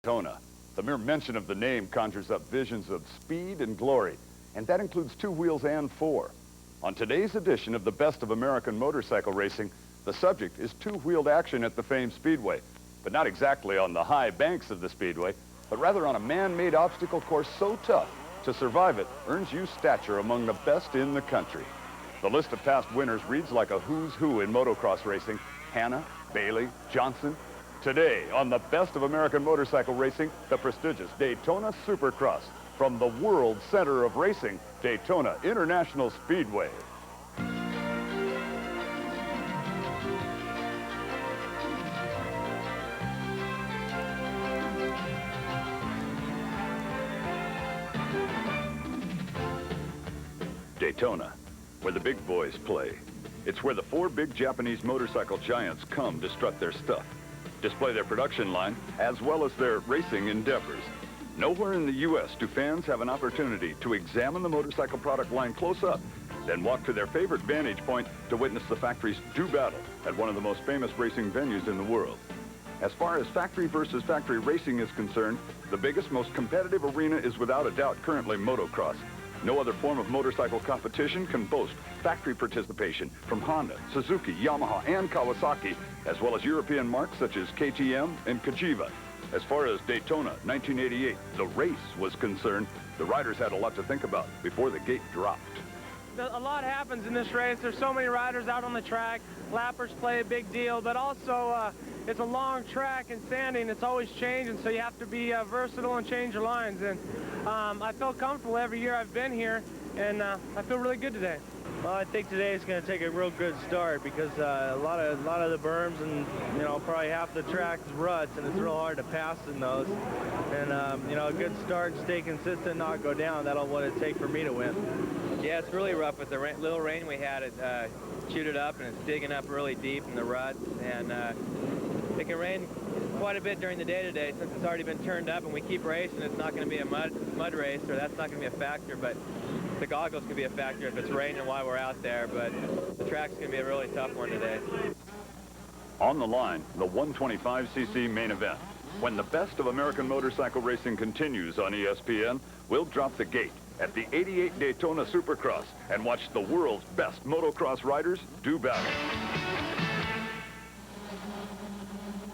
Daytona. The mere mention of the name conjures up visions of speed and glory, and that includes two wheels and four. On today's edition of the Best of American Motorcycle Racing, the subject is two-wheeled action at the famed Speedway, but not exactly on the high banks of the Speedway, but rather on a man-made obstacle course so tough, to survive it earns you stature among the best in the country. The list of past winners reads like a who's who in motocross racing: Hanna, Bailey, Johnson. Today, on the Best of American Motorcycle Racing, the prestigious Daytona Supercross from the world center of racing, Daytona International Speedway. Daytona, where the big boys play. It's where the four big Japanese motorcycle giants come to strut their stuff, display their production line, as well as their racing endeavors. Nowhere in the U.S. do fans have an opportunity to examine the motorcycle product line close up, then walk to their favorite vantage point to witness the factories do battle at one of the most famous racing venues in the world. As far as factory versus factory racing is concerned, the biggest, most competitive arena is without a doubt currently motocross. No other form of motorcycle competition can boast factory participation from Honda, Suzuki, Yamaha, and Kawasaki, as well as European marques such as KTM and Cagiva. As far as Daytona 1988, the race was concerned, the riders had a lot to think about before the gate dropped. A lot happens in this race. There's so many riders out on the track. Lappers play a big deal, but also it's a long track and sanding. It's always changing, so you have to be versatile and change your lines. And I felt comfortable every year I've been here, and I feel really good today. Well, I think today is going to take a real good start because a lot of the berms and probably half the track's ruts, and it's real hard to pass in those. And a good start, stay consistent, not go down. That'll what it take for me to win. Yeah, it's really rough with the little rain we had. It chewed it up, and it's digging up really deep in the ruts. And it can rain quite a bit during the day today since it's already been turned up, and we keep racing. It's not going to be a mud race, or that's not going to be a factor. But the goggles can be a factor if it's raining while we're out there. But the track's going to be a really tough one today. On the line, the 125cc main event. When the Best of American Motorcycle Racing continues on ESPN, we'll drop the gate at the '88 Daytona Supercross and watch the world's best motocross riders do battle.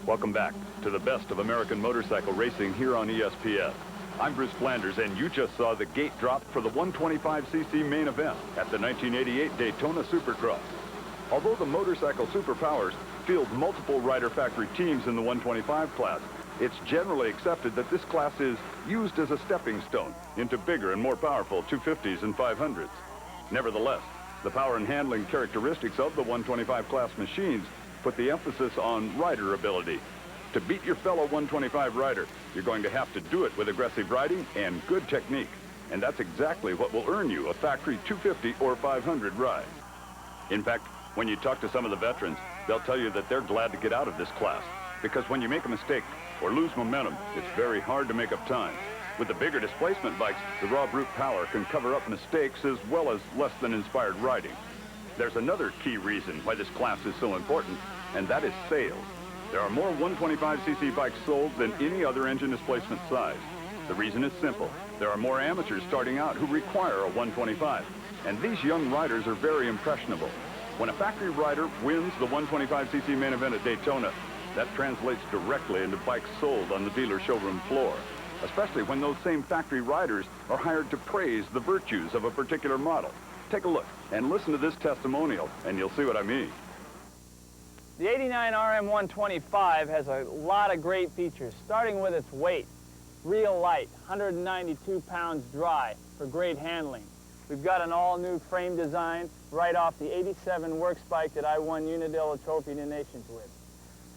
Welcome back to the Best of American Motorcycle Racing here on ESPN. I'm Bruce Flanders, and you just saw the gate drop for the 125cc main event at the 1988 Daytona Supercross. Although the motorcycle superpowers field multiple rider factory teams in the 125 class, it's generally accepted that this class is used as a stepping stone into bigger and more powerful 250s and 500s. Nevertheless, the power and handling characteristics of the 125 class machines put the emphasis on rider ability. To beat your fellow 125 rider, you're going to have to do it with aggressive riding and good technique. And that's exactly what will earn you a factory 250 or 500 ride. In fact, when you talk to some of the veterans, they'll tell you that they're glad to get out of this class, because when you make a mistake or lose momentum, it's very hard to make up time. With the bigger displacement bikes, the raw brute power can cover up mistakes as well as less than inspired riding. There's another key reason why this class is so important, and that is sales. There are more 125cc bikes sold than any other engine displacement size. The reason is simple. There are more amateurs starting out who require a 125, and these young riders are very impressionable. When a factory rider wins the 125cc main event at Daytona, that translates directly into bikes sold on the dealer showroom floor, especially when those same factory riders are hired to praise the virtues of a particular model. Take a look and listen to this testimonial, and you'll see what I mean. The 89 RM 125 has a lot of great features, starting with its weight. Real light, 192 pounds dry for great handling. We've got an all-new frame design right off the 87 Works bike that I won Unadilla Trophy of the Nations with.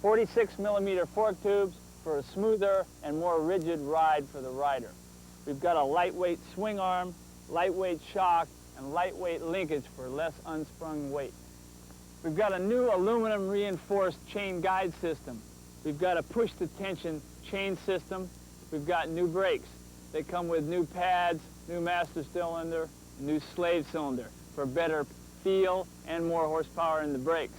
46mm fork tubes for a smoother and more rigid ride for the rider. We've got a lightweight swing arm, lightweight shock, and lightweight linkage for less unsprung weight. We've got a new aluminum reinforced chain guide system. We've got a push-to-tension chain system. We've got new brakes. They come with new pads, new master cylinder, and new slave cylinder for better feel and more horsepower in the brakes.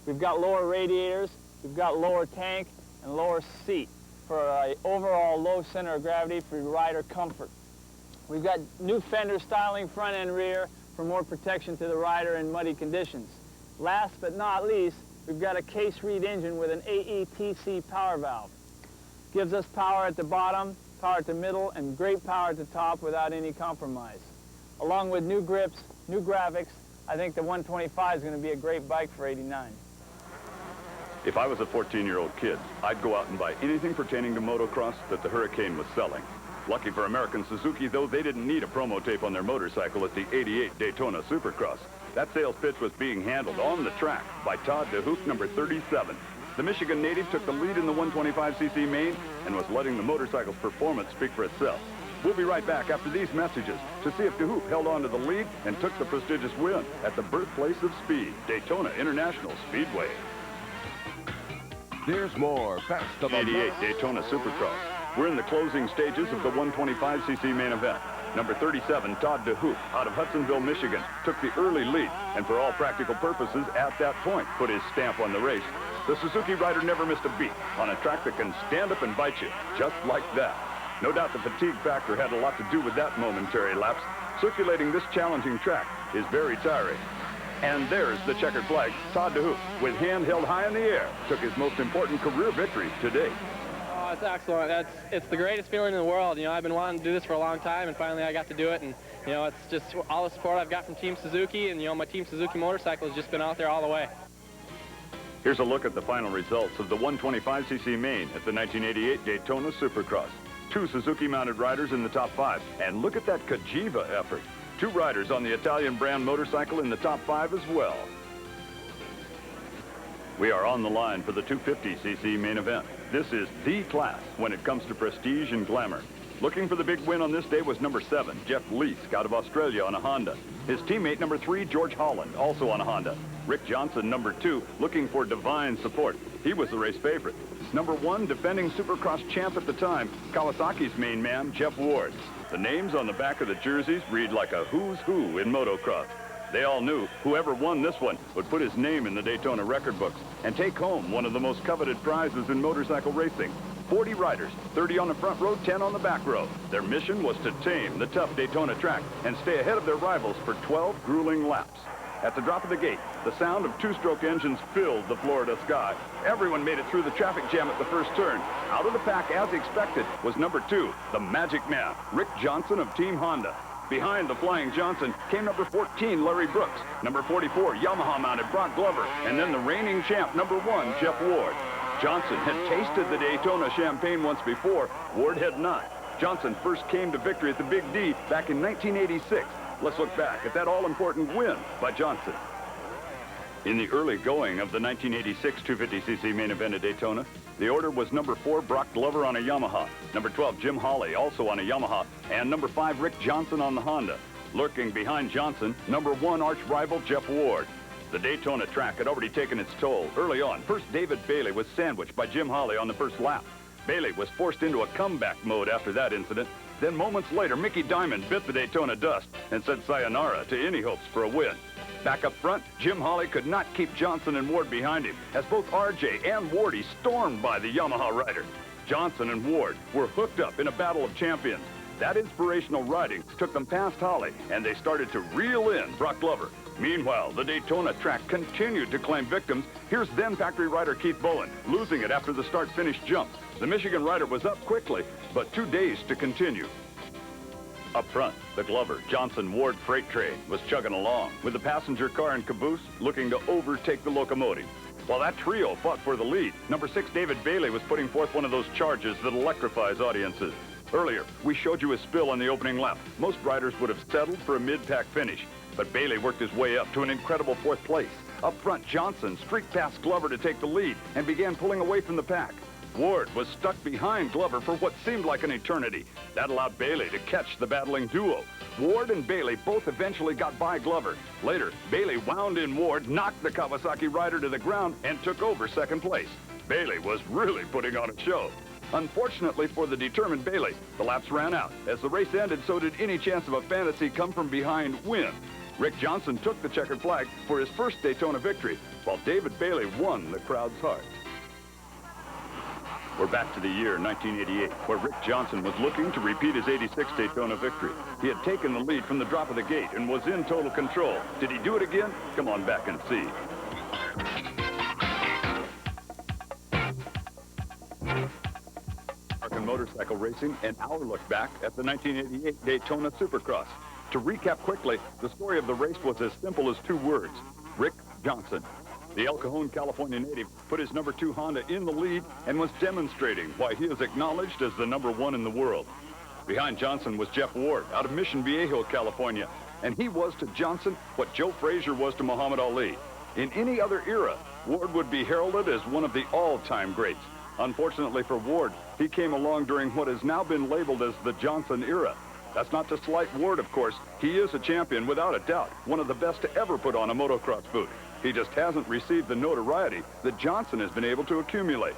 We've got lower radiators, we've got lower tank, and lower seat. for an overall low center of gravity for rider comfort. We've got new fender styling front and rear for more protection to the rider in muddy conditions. Last but not least, we've got a case-reed engine with an AETC power valve. Gives us power at the bottom, power at the middle, and great power at the top without any compromise. Along with new grips, new graphics, I think the 125 is going to be a great bike for '89. If I was a 14-year-old kid, I'd go out and buy anything pertaining to motocross that the Hurricane was selling. Lucky for American Suzuki, though, they didn't need a promo tape on their motorcycle at the '88 Daytona Supercross. That sales pitch was being handled on the track by Todd DeHoop, number 37. The Michigan native took the lead in the 125cc main and was letting the motorcycle's performance speak for itself. We'll be right back after these messages to see if DeHoop held on to the lead and took the prestigious win at the birthplace of speed, Daytona International Speedway. There's more Best of 88 Daytona Supercross. We're in the closing stages of the 125cc main event. Number 37, Todd DeHoop, out of Hudsonville, Michigan, took the early lead and for all practical purposes at that point put his stamp on the race. The Suzuki rider never missed a beat on a track that can stand up and bite you, just like that. No doubt the fatigue factor had a lot to do with that momentary lapse. Circulating this challenging track is very tiring. And there's the checkered flag. Todd DeHoop, with hand held high in the air, took his most important career victory to date. Oh, it's excellent. It's the greatest feeling in the world. You know, I've been wanting to do this for a long time, and finally I got to do it. And, you know, it's just all the support I've got from Team Suzuki, and, you know, my Team Suzuki motorcycle has just been out there all the way. Here's a look at the final results of the 125cc main at the 1988 Daytona Supercross. 2 Suzuki-mounted riders in the top 5. And look at that Cagiva effort. 2 riders on the Italian brand motorcycle in the top 5 as well. We are on the line for the 250cc main event. This is the class when it comes to prestige and glamour. Looking for the big win on this day was number 7, Jeff Leask, out of Australia on a Honda. His teammate, number 3, George Holland, also on a Honda. Rick Johnson, number 2, looking for divine support. He was the race favorite. Number 1, defending Supercross champ at the time, Kawasaki's main man, Jeff Ward. The names on the back of the jerseys read like a who's who in motocross. They all knew whoever won this one would put his name in the Daytona record books and take home one of the most coveted prizes in motorcycle racing. 40 riders, 30 on the front row, 10 on the back row. Their mission was to tame the tough Daytona track and stay ahead of their rivals for 12 grueling laps. At the drop of the gate, the sound of 2-stroke engines filled the Florida sky. Everyone made it through the traffic jam at the first turn. Out of the pack, as expected, was number 2, the Magic Man, Rick Johnson of Team Honda. Behind the Flying Johnson came number 14, Larry Brooks, number 44, Yamaha-mounted Brock Glover, and then the reigning champ, number 1, Jeff Ward. Johnson had tasted the Daytona champagne once before. Ward had not. Johnson first came to victory at the Big D back in 1986. Let's look back at that all-important win by Johnson. In the early going of the 1986 250cc main event at Daytona, the order was number 4, Brock Glover on a Yamaha, number 12, Jim Hawley, also on a Yamaha, and number 5, Rick Johnson on the Honda. Lurking behind Johnson, number 1 arch rival, Jeff Ward. The Daytona track had already taken its toll. Early on, first David Bailey was sandwiched by Jim Hawley on the first lap. Bailey was forced into a comeback mode after that incident. Then moments later, Mickey Diamond bit the Daytona dust and said sayonara to any hopes for a win. Back up front, Jim Hawley could not keep Johnson and Ward behind him as both RJ and Wardy stormed by the Yamaha rider. Johnson and Ward were hooked up in a battle of champions. That inspirational riding took them past Hawley, and they started to reel in Brock Glover. Meanwhile, the Daytona track continued to claim victims. Here's then factory rider Keith Bowen, losing it after the start-finish jump. The Michigan rider was up quickly, but 2 days to continue. Up front, the Glover, Johnson, Ward freight train was chugging along, with the passenger car and caboose looking to overtake the locomotive. While that trio fought for the lead, number 6 David Bailey was putting forth one of those charges that electrifies audiences. Earlier, we showed you his spill on the opening lap. Most riders would have settled for a mid-pack finish, but Bailey worked his way up to an incredible 4th place. Up front, Johnson streaked past Glover to take the lead and began pulling away from the pack. Ward was stuck behind Glover for what seemed like an eternity. That allowed Bailey to catch the battling duo. Ward and Bailey both eventually got by Glover. Later, Bailey wound in Ward, knocked the Kawasaki rider to the ground, and took over 2nd place. Bailey was really putting on a show. Unfortunately for the determined Bailey, the laps ran out. As the race ended, so did any chance of a fantasy come-from-behind win. Rick Johnson took the checkered flag for his first Daytona victory, while David Bailey won the crowd's heart. We're back to the year 1988, where Rick Johnson was looking to repeat his '86 Daytona victory. He had taken the lead from the drop of the gate and was in total control. Did he do it again? Come on back and see. American motorcycle racing, and our look back at the 1988 Daytona Supercross. To recap quickly, the story of the race was as simple as 2 words: Rick Johnson. The El Cajon, California native put his number 2 Honda in the lead and was demonstrating why he is acknowledged as the number 1 in the world. Behind Johnson was Jeff Ward out of Mission Viejo, California, and he was to Johnson what Joe Frazier was to Muhammad Ali. In any other era, Ward would be heralded as one of the all-time greats. Unfortunately for Ward, he came along during what has now been labeled as the Johnson era. That's not to slight Ward, of course. He is a champion without a doubt, one of the best to ever put on a motocross boot. He just hasn't received the notoriety that Johnson has been able to accumulate.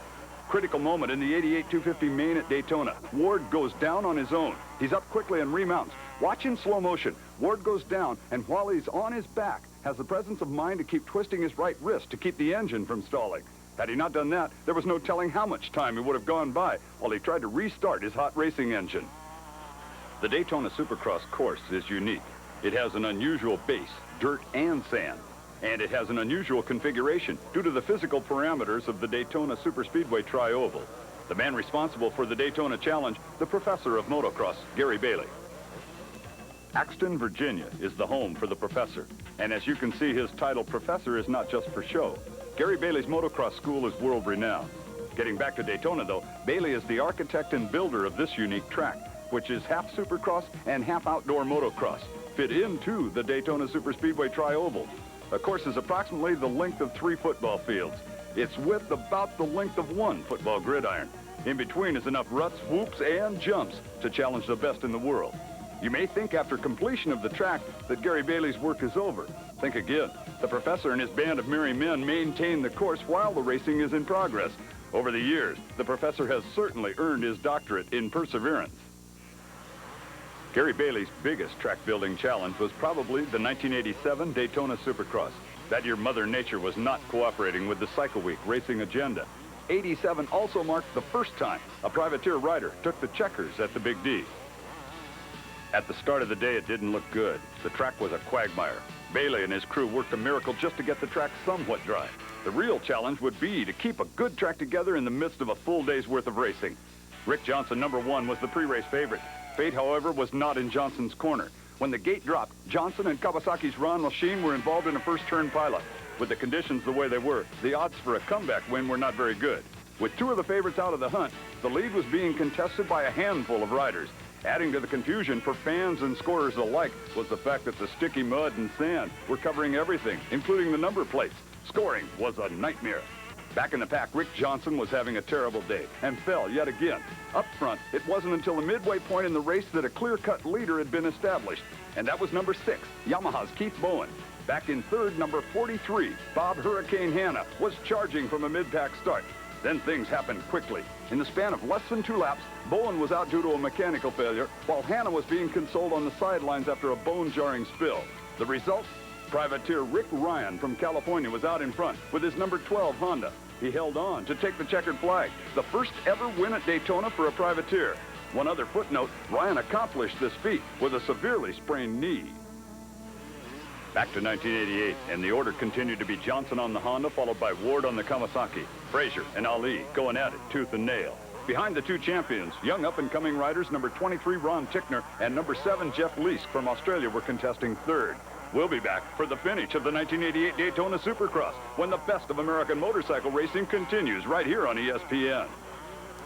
Critical moment in the 88 250 main at Daytona. Ward goes down on his own. He's up quickly and remounts. Watch in slow motion. Ward goes down, and while he's on his back, has the presence of mind to keep twisting his right wrist to keep the engine from stalling. Had he not done that, there was no telling how much time he would have gone by while he tried to restart his hot racing engine. The Daytona Supercross course is unique. It has an unusual base, dirt and sand. And it has an unusual configuration due to the physical parameters of the Daytona Superspeedway Tri-Oval. The man responsible for the Daytona Challenge, the professor of motocross, Gary Bailey. Axton, Virginia is the home for the professor. And as you can see, his title professor is not just for show. Gary Bailey's motocross school is world-renowned. Getting back to Daytona, though, Bailey is the architect and builder of this unique track, which is half supercross and half outdoor motocross, fit into the Daytona Superspeedway Tri-Oval. The course is approximately the length of 3 football fields. Its width about the length of 1 football gridiron. In between is enough ruts, whoops, and jumps to challenge the best in the world. You may think after completion of the track that Gary Bailey's work is over. Think again. The professor and his band of merry men maintain the course while the racing is in progress. Over the years, the professor has certainly earned his doctorate in perseverance. Gary Bailey's biggest track-building challenge was probably the 1987 Daytona Supercross. That year, Mother Nature was not cooperating with the Cycle Week racing agenda. '87 also marked the first time a privateer rider took the checkers at the Big D. At the start of the day, it didn't look good. The track was a quagmire. Bailey and his crew worked a miracle just to get the track somewhat dry. The real challenge would be to keep a good track together in the midst of a full day's worth of racing. Rick Johnson, number 1, was the pre-race favorite. Fate, however, was not in Johnson's corner. When the gate dropped, Johnson and Kawasaki's Ron Lachine were involved in a first-turn pileup. With the conditions the way they were, the odds for a comeback win were not very good. With 2 of the favorites out of the hunt, the lead was being contested by a handful of riders. Adding to the confusion for fans and scorers alike was the fact that the sticky mud and sand were covering everything, including the number plates. Scoring was a nightmare. Back in the pack, Rick Johnson was having a terrible day and fell yet again. Up front, it wasn't until the midway point in the race that a clear-cut leader had been established, and that was number 6, Yamaha's Keith Bowen. Back in third, number 43, Bob Hurricane Hanna, was charging from a mid-pack start. Then things happened quickly. In the span of less than 2 laps, Bowen was out due to a mechanical failure, while Hanna was being consoled on the sidelines after a bone-jarring spill. The result? Privateer Rick Ryan from California was out in front with his number 12 Honda. He held on to take the checkered flag, the first ever win at Daytona for a privateer. One other footnote, Ryan accomplished this feat with a severely sprained knee. Back to 1988, and the order continued to be Johnson on the Honda, followed by Ward on the Kawasaki. Frazier and Ali going at it tooth and nail. Behind the 2 champions, young up-and-coming riders number 23 Ron Tickner and number 7 Jeff Leask from Australia were contesting third. We'll be back for the finish of the 1988 Daytona Supercross when the best of American motorcycle racing continues right here on ESPN.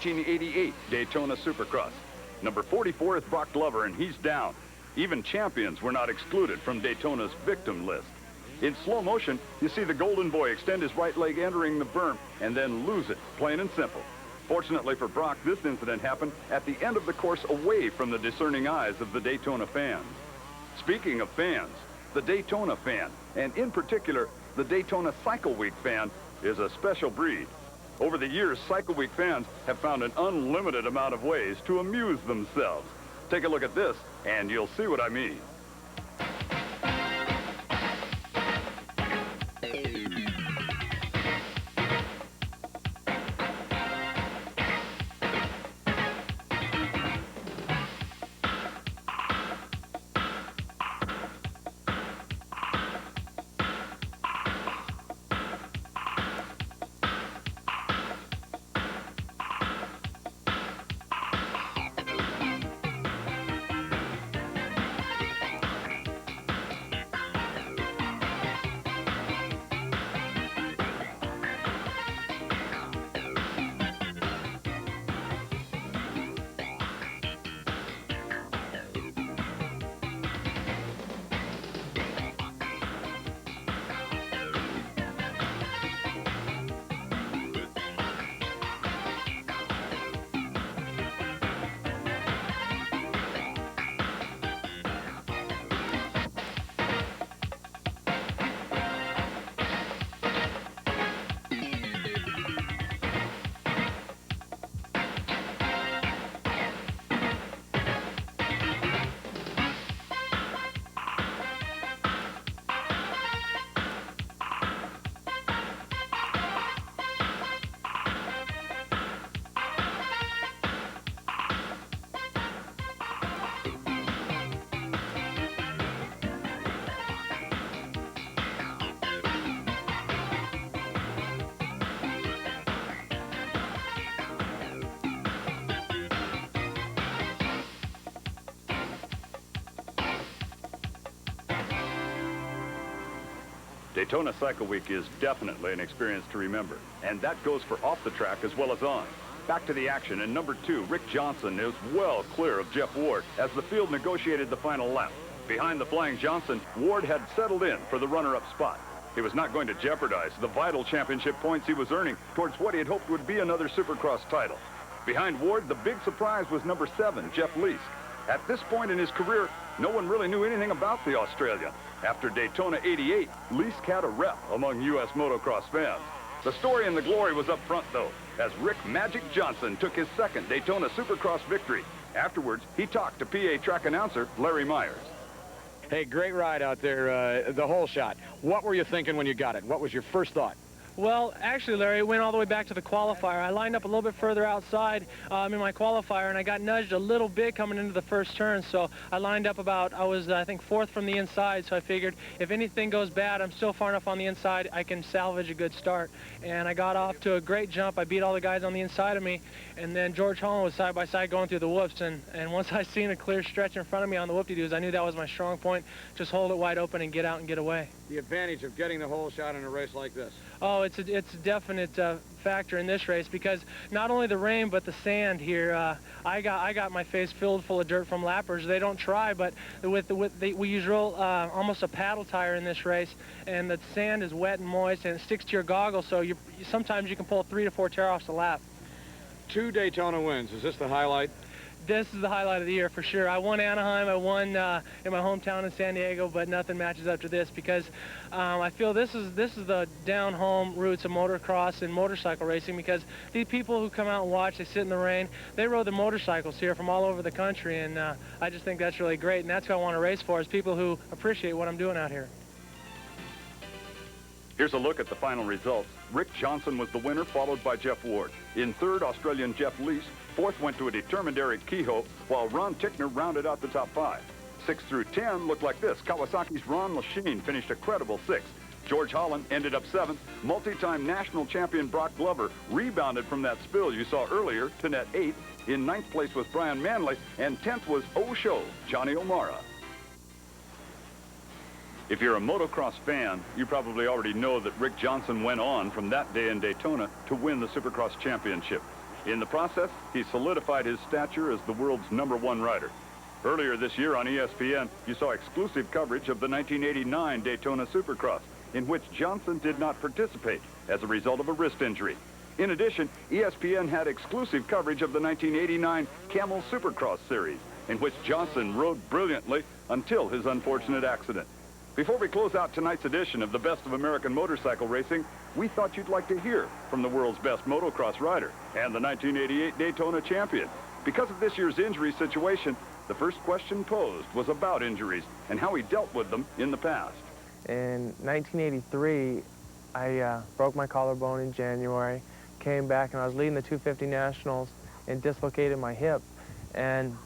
1988 Daytona Supercross. Number 44 is Brock Glover, and he's down. Even champions were not excluded from Daytona's victim list. In slow motion, you see the Golden Boy extend his right leg entering the berm and then lose it, plain and simple. Fortunately for Brock, this incident happened at the end of the course away from the discerning eyes of the Daytona fans. Speaking of fans, the Daytona fan, and in particular, the Daytona Cycle Week fan, is a special breed. Over the years, Cycle Week fans have found an unlimited amount of ways to amuse themselves. Take a look at this, and you'll see what I mean. Daytona Cycle Week is definitely an experience to remember, and that goes for off the track as well as on. Back to the action, and number 2, Rick Johnson, is well clear of Jeff Ward as the field negotiated the final lap. Behind the flying Johnson, Ward had settled in for the runner-up spot. He was not going to jeopardize the vital championship points he was earning towards what he had hoped would be another Supercross title. Behind Ward, the big surprise was number 7, Jeff Leask. At this point in his career, no one really knew anything about the Australian. After Daytona '88, Leask had a rep among U.S. motocross fans. The story and the glory was up front, though, as Rick Magic Johnson took his second Daytona Supercross victory. Afterwards, he talked to PA track announcer Larry Myers. Hey, great ride out there, the whole shot. What were you thinking when you got it? What was your first thought? Well, actually, Larry, it went all the way back to the qualifier. I lined up a little bit further outside in my qualifier, and I got nudged a little bit coming into the first turn. So I lined up about, I think, 4th from the inside. So I figured if anything goes bad, I'm still far enough on the inside, I can salvage a good start. And I got off to a great jump. I beat all the guys on the inside of me. And then George Holland was side by side going through the whoops. And once I seen a clear stretch in front of me on the whoop-de-doos, I knew that was my strong point. Just hold it wide open and get out and get away. The advantage of getting the whole shot in a race like this? Oh, it's a definite factor in this race, because not only the rain but the sand here. I got my face filled full of dirt from lappers. They don't try, but we use real almost a paddle tire in this race, and the sand is wet and moist and it sticks to your goggles, so sometimes you can pull 3 to 4 tear-offs a lap. 2 Daytona wins. Is this the highlight? This is the highlight of the year for sure. I won Anaheim, I won in my hometown in San Diego, but nothing matches up to this, because I feel this is the down-home roots of motocross and motorcycle racing, because these people who come out and watch, they sit in the rain, they rode the motorcycles here from all over the country, and I just think that's really great, and that's who I want to race for, is people who appreciate what I'm doing out here. Here's a look at the final results. Rick Johnson was the winner, followed by Jeff Ward. In 3rd, Australian Jeff Leask. 4th went to a determined Eric Kehoe, while Ron Tickner rounded out the top 5. 6 through 10 looked like this. Kawasaki's Ron Lachine finished a credible 6th. George Holland ended up 7th. Multi-time national champion Brock Glover rebounded from that spill you saw earlier to net 8th. In 9th place was Brian Manley, and 10th was Show Johnny O'Mara. If you're a motocross fan, you probably already know that Rick Johnson went on from that day in Daytona to win the Supercross championship. In the process, he solidified his stature as the world's #1 rider. Earlier this year on ESPN, you saw exclusive coverage of the 1989 Daytona Supercross, in which Johnson did not participate as a result of a wrist injury. In addition, ESPN had exclusive coverage of the 1989 Camel Supercross series, in which Johnson rode brilliantly until his unfortunate accident. Before we close out tonight's edition of the Best of American Motorcycle Racing, we thought you'd like to hear from the world's best motocross rider and the 1988 Daytona champion. Because of this year's injury situation, the first question posed was about injuries and how he dealt with them in the past. In 1983, I broke my collarbone in January, came back, and I was leading the 250 Nationals and dislocated my hip. And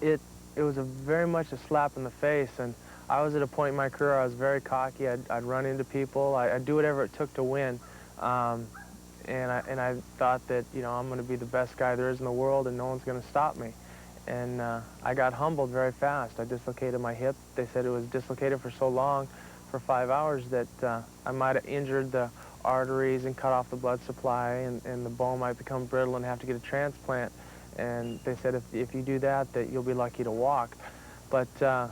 it was very much a slap in the face. And I was at a point in my career I was very cocky. I'd run into people. I'd do whatever it took to win. And I thought that, you know, I'm going to be the best guy there is in the world and no one's going to stop me. And I got humbled very fast. I dislocated my hip. They said it was dislocated for so long, for 5 hours, that I might have injured the arteries and cut off the blood supply, and the bone might become brittle and have to get a transplant. And they said if you do that you'll be lucky to walk. But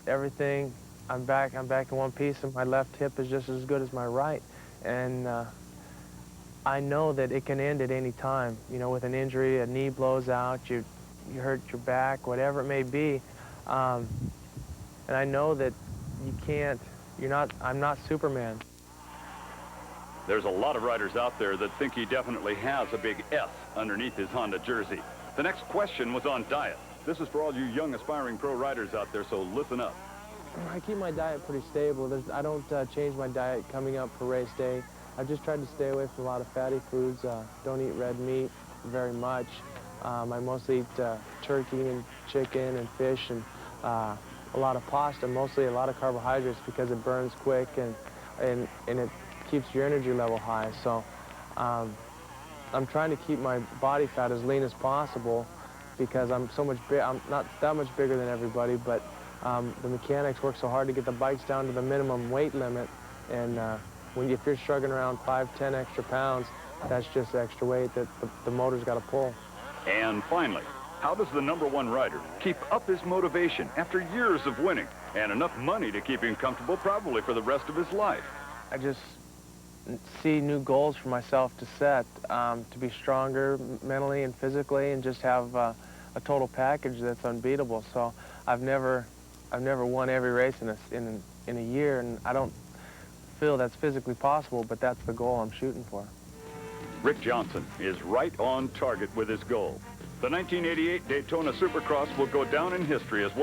everything, I'm back in one piece, and my left hip is just as good as my right. And I know that it can end at any time. You know, with an injury, a knee blows out, you hurt your back, whatever it may be. And I know that I'm not Superman. There's a lot of riders out there that think he definitely has a big S underneath his Honda jersey. The next question was on diet. This is for all you young aspiring pro riders out there, so listen up. I keep my diet pretty stable. I don't change my diet coming up for race day. I've just tried to stay away from a lot of fatty foods. Don't eat red meat very much. I mostly eat turkey and chicken and fish and a lot of pasta, mostly a lot of carbohydrates, because it burns quick and it keeps your energy level high. So I'm trying to keep my body fat as lean as possible, because I'm not that much bigger than everybody, but the mechanics work so hard to get the bikes down to the minimum weight limit And if you're struggling around 5, 10 extra pounds, that's just extra weight that the motor's got to pull. And finally, how does the #1 rider keep up his motivation after years of winning and enough money to keep him comfortable probably for the rest of his life? I just see new goals for myself to set, to be stronger mentally and physically, and just have a total package that's unbeatable. So I've never won every race in a year, and I don't feel that's physically possible, but that's the goal I'm shooting for. Rick Johnson is right on target with his goal. The 1988 Daytona Supercross will go down in history as one